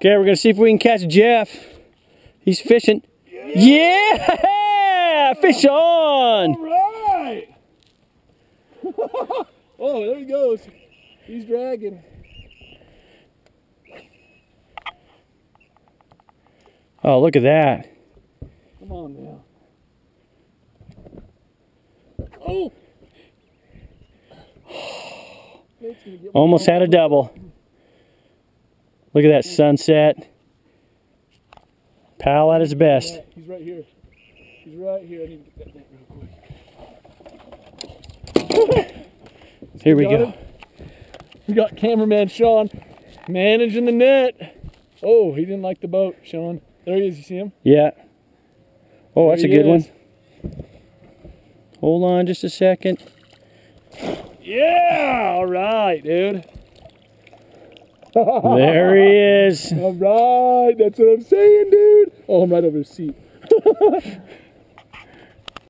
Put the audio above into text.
Okay, we're gonna see if we can catch Jeff. He's fishing. Yeah! Fish on! All right! Oh, there he goes. He's dragging. Oh, look at that. Come on now. Oh! Almost had a double. Look at that sunset. Powell at his best. He's right here. He's right here. I need to get that net real quick. Here we go. We got cameraman Sean managing the net. Oh, he didn't like the boat, Sean. There he is. You see him? Yeah. Oh, that's a There good he one. is. Hold on just a second. Yeah! All right, dude. There he is. All right, that's what I'm saying, dude. Oh, I'm right over his seat.